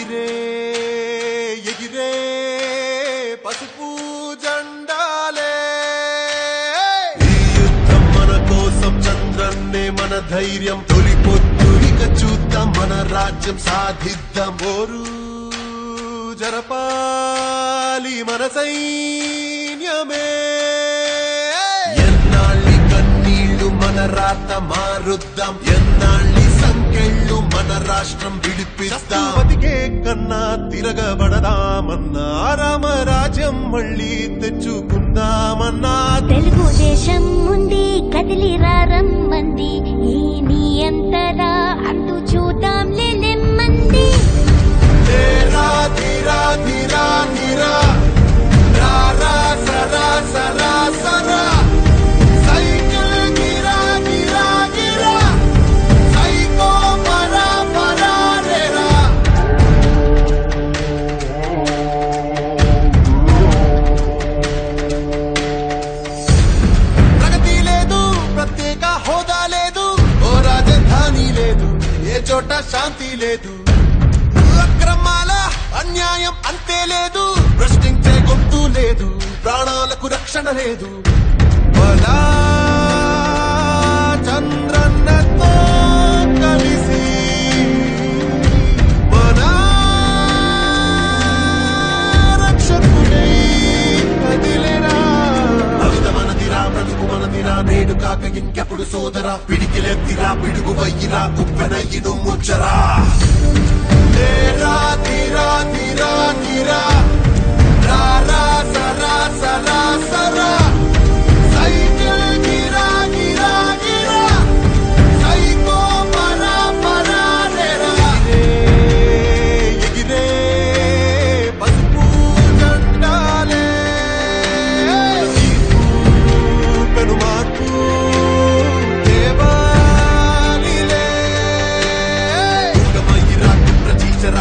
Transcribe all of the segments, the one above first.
ఎగిరే ఎగిరే పసుపు జెండాలే ఈ యుద్ధం మన కోసం చంద్రన్నే మన ధైర్యం తొలి పొద్దురిక చూద్దాం మన రాజ్యం సాధిద్దాం ఓరు జరపాలి మన సైన్యమే ఎన్నాళ్ళి కన్నీళ్లు మన రాత మారుద్దాం ఎన్నాళ్ళి సంకెళ్ళు మన రాష్ట్రం విడిపిద్దాం బతికే కన్నా తిరగబడదామన్నా రామరాజ్యం మళ్ళీ తెచ్చుకుందామన్నా తెలుగుదేశం ఉంది కదిలి రమ్మంది ఈ నీ అంతలా అంటూ చూద్దాం నెమ్మంది ధీరా ధీరా ధీరా ధీరా రా రా సరా సరా సరా సైకిల్ గిరా గిరా గిరా సైకో పరా పరా రేరా ప్రగతి లేదు ప్రత్యేక హోదా లేదు ఓ రాజధాని లేదు ఏ చోట శాంతి లేదు అక్రమాల అన్యాయం అంతే లేదు ప్రశ్నించే గొంతు లేదు ప్రాణాలకు రక్షణ లేదు బలా చంద్రన్నతో కలిసి మన రక్షకుడై కదిలేరా భవితమనదిరా బ్రతుకు మనదిరా నేడు కాక ఇంకెప్పుడు సోదరా పిడికిలెత్తిరా పిడుగు వయ్యిరా కుప్పెనయ్యిను ముచ్చరా ధీరా ధీరా ధీరా ధీరా రా రా సరా సరా సరా సైకిల్ గిరా గిరా గిరా సైకో పరా పరా రేరా ఎగిరే పసుపు జెండాలే పెను మార్పు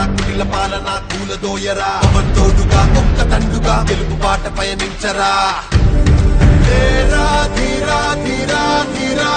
కుటిల పాలన కూలదోయరా తోడుగా ఒక్క తండుగా తెలుగు బాట పయనించరా ధీరా ధీరా ధీరా ధీరా